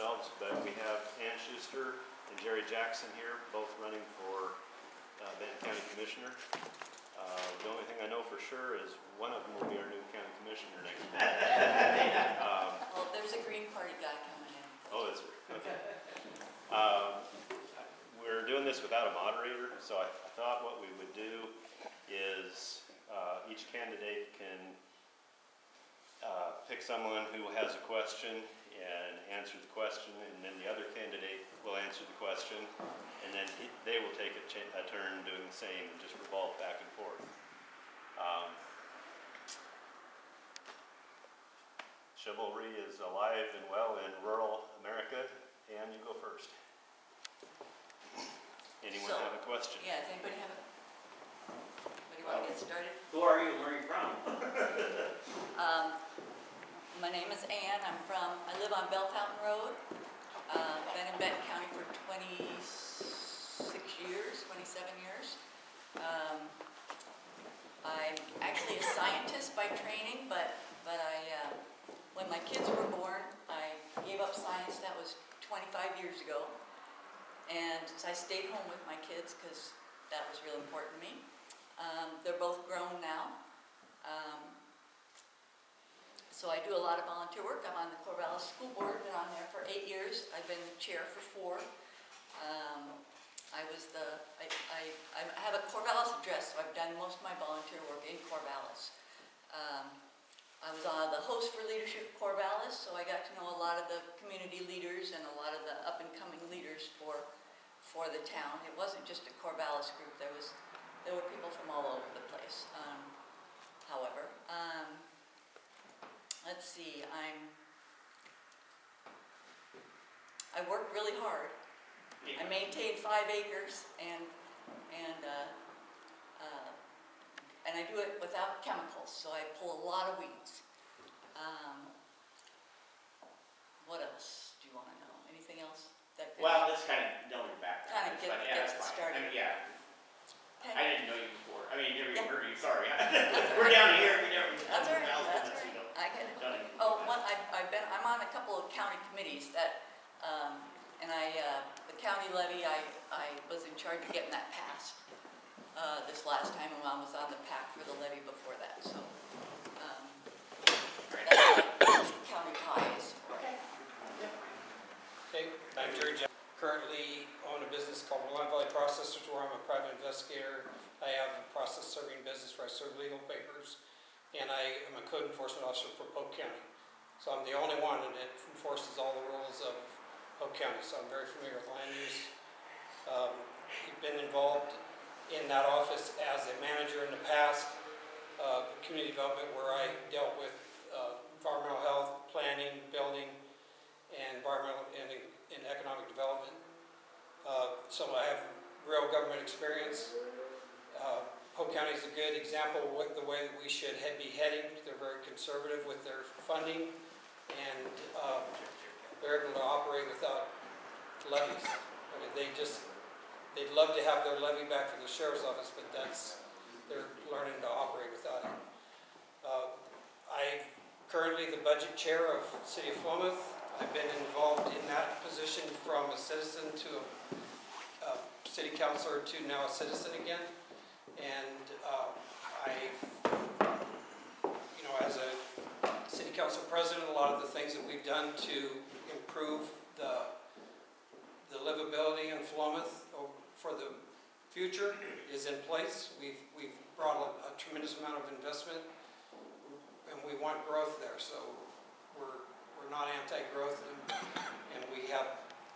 themselves, but we have Anne Schuster and Jerry Jackson here, both running for Benton County Commissioner. The only thing I know for sure is one of them will be our new county commissioner next month. Well, there's a Green Party guy coming in. Oh, is there? Okay. We're doing this without a moderator, so I thought what we would do is each candidate can pick someone who has a question and answer the question, and then the other candidate will answer the question, and then they will take a turn doing the same and just revolve back and forth. Chivalry is alive and well in rural America, and you go first. Anyone have a question? Yeah, does anybody have want to get started? Who are you and where are you from? My name is Anne. I live on Bell Fountain Road. Been in Benton County for 27 years. I'm actually a scientist by training, but when my kids were born, I gave up science. That was 25 years ago. And so I stayed home with my kids because that was real important to me. They're both grown now. So I do a lot of volunteer work. I'm on the Corvallis School Board, been on there for 8 years. I've been the chair for 4. I have a Corvallis address, so I've done most of my volunteer work in Corvallis. I was the host for Leadership Corvallis, so I got to know a lot of the community leaders and a lot of the up-and-coming leaders for the town. It wasn't just a Corvallis group. There were people from all over the place. However, let's see. I work really hard. I maintain 5 acres, and I do it without chemicals, so I pull a lot of weeds. What else do you want to know? Anything else? Well, let's kind of know your background. Kind of gets it started. I mean, yeah. Okay. I didn't know you before. I mean, never even heard of you. Sorry. We're down here. We never. That's all right. That's all right. I get it. I'm on a couple of county committees that, and the county levy, I was in charge of getting that passed this last time, and I was on the PAC for the levy before that. So that's what county ties. Okay. Hey, I'm Jerry Jackson. Currently own a business called Blind Valley Processors, where I'm a private investigator. I have a process serving business where I serve legal papers, and I am a code enforcement officer for Polk County. So I'm the only one that enforces all the rules of Polk County, so I'm very familiar with land use. I've been involved in that office as a manager in the past, community development, where I dealt with environmental health, planning, building, and environmental and economic development. So I have real government experience. Polk County is a good example of the way that we should be heading. They're very conservative with their funding, and they're able to operate without levies. I mean, they'd love to have their levy back for the sheriff's office, but they're learning to operate without it. I'm currently the budget chair of City of Philomath. I've been involved in that position from a citizen to a city councilor to now a citizen again. And as a city council president, a lot of the things that we've done to improve the livability in Philomath for the future is in place. We've brought a tremendous amount of investment, and we want growth there. So we're not anti-growth, and we have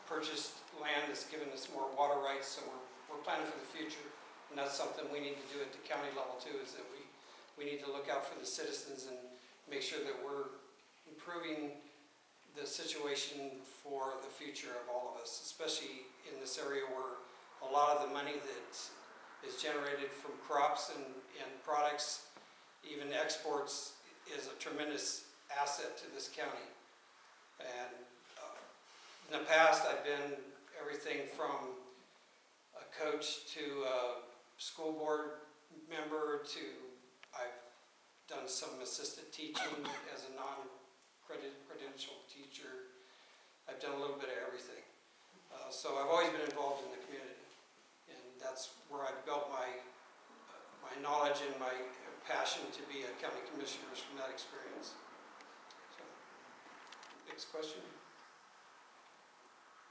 purchased land that's given us more water rights, so we're planning for the future, and that's something we need to do at the county level too, is that we need to look out for the citizens and make sure that we're improving the situation for the future of all of us, especially in this area where a lot of the money that is generated from crops and products, even exports, is a tremendous asset to this county. And in the past, I've been everything from a coach to a school board member to I've done some assistant teaching as a non-credentialed teacher. I've done a little bit of everything. So I've always been involved in the community, and that's where I've built my knowledge and my passion to be a county commissioner is from that experience. So, next question.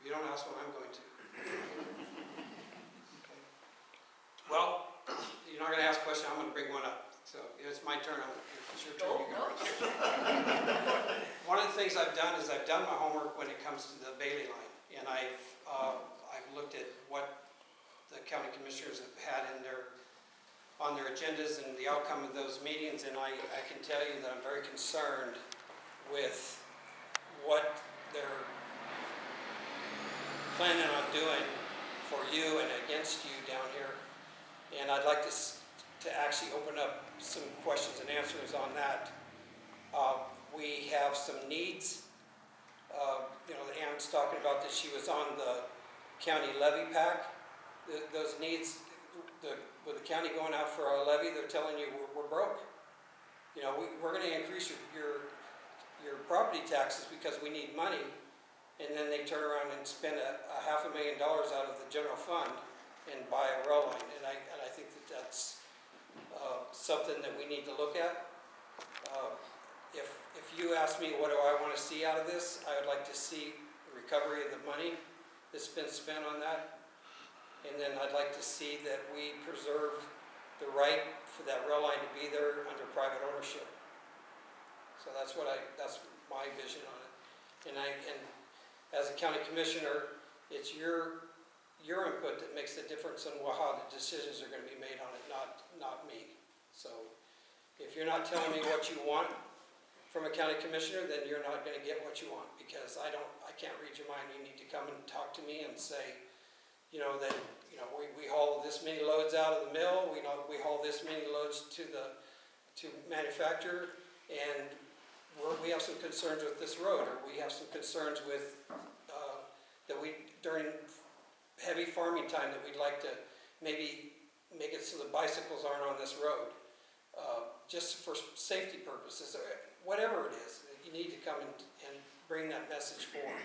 If you don't ask one, I'm going to. Okay. Well, you're not going to ask a question, I'm going to bring one up. So if it's my turn, if it's your turn, you can bring it. One of the things I've done is I've done my homework when it comes to the Bailey line, and I've looked at what the county commissioners have had on their agendas and the outcome of those meetings, and I can tell you that I'm very concerned with what they're planning on doing for you and against you down here. And I'd like to actually open up some questions and answers on that. We have some needs. Anne's talking about that she was on the county levy pack. Those needs, with the county going out for a levy, they're telling you we're broke. We're going to increase your property taxes because we need money, and then they turn around and spend a $500,000 out of the general fund and buy a rail line. And I think that's something that we need to look at. If you ask me what do I want to see out of this, I would like to see the recovery of the money that's been spent on that. And then I'd like to see that we preserve the right for that rail line to be there under private ownership. So that's my vision on it. And as a county commissioner, it's your input that makes the difference in how the decisions are going to be made on it, not me. So if you're not telling me what you want from a county commissioner, then you're not going to get what you want, because I can't read your mind. You need to come and talk to me and say, that we haul this many loads out of the mill, we haul this many loads to manufacturer, and we have some concerns with this road, or we have some concerns with that during heavy farming time that we'd like to maybe make it so the bicycles aren't on this road, just for safety purposes, whatever it is. You need to come and bring that message forward.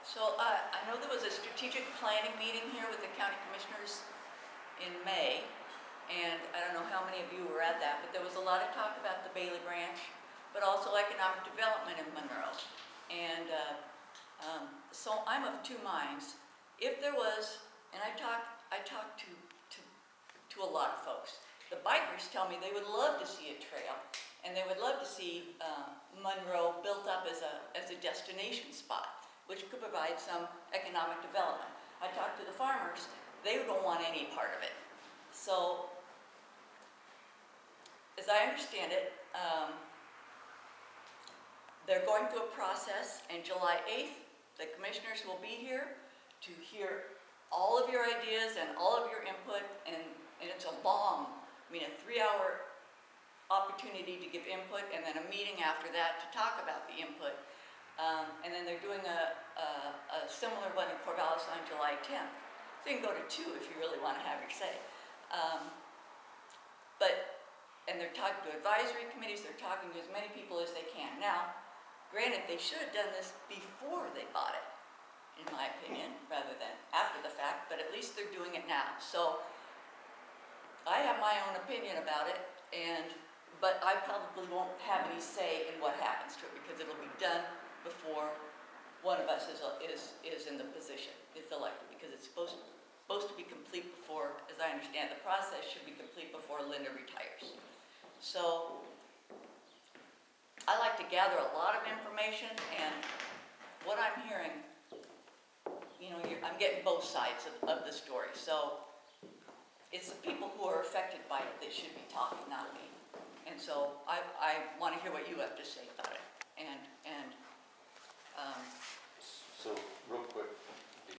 So I know there was a strategic planning meeting here with the county commissioners in May, and I don't know how many of you were at that, but there was a lot of talk about the Bailey branch, but also economic development in Monroe. And so I'm of two minds. If there was, and I talked to a lot of folks. The bikers tell me they would love to see a trail, and they would love to see Monroe built up as a destination spot, which could provide some economic development. I talked to the farmers, they don't want any part of it. So, as I understand it, they're going through a process, and July 8th, the commissioners will be here to hear all of your ideas and all of your input, and it's a 3-hour opportunity to give input, and then a meeting after that to talk about the input. And then they're doing a similar one in Corvallis on July 10th. So you can go to 2 if you really want to have your say. And they're talking to advisory committees, they're talking to as many people as they can. Now, granted, they should have done this before they bought it, in my opinion, rather than after the fact, but at least they're doing it now. So I have my own opinion about it, but I probably won't have any say in what happens to it, because it'll be done before one of us is in the position, is elected, because it's supposed to be complete before, as I understand, the process should be complete before Linda retires. So I like to gather a lot of information, and what I'm hearing, I'm getting both sides of the story. So it's the people who are affected by it that should be talking, not me. And so I want to hear what you have to say about it. And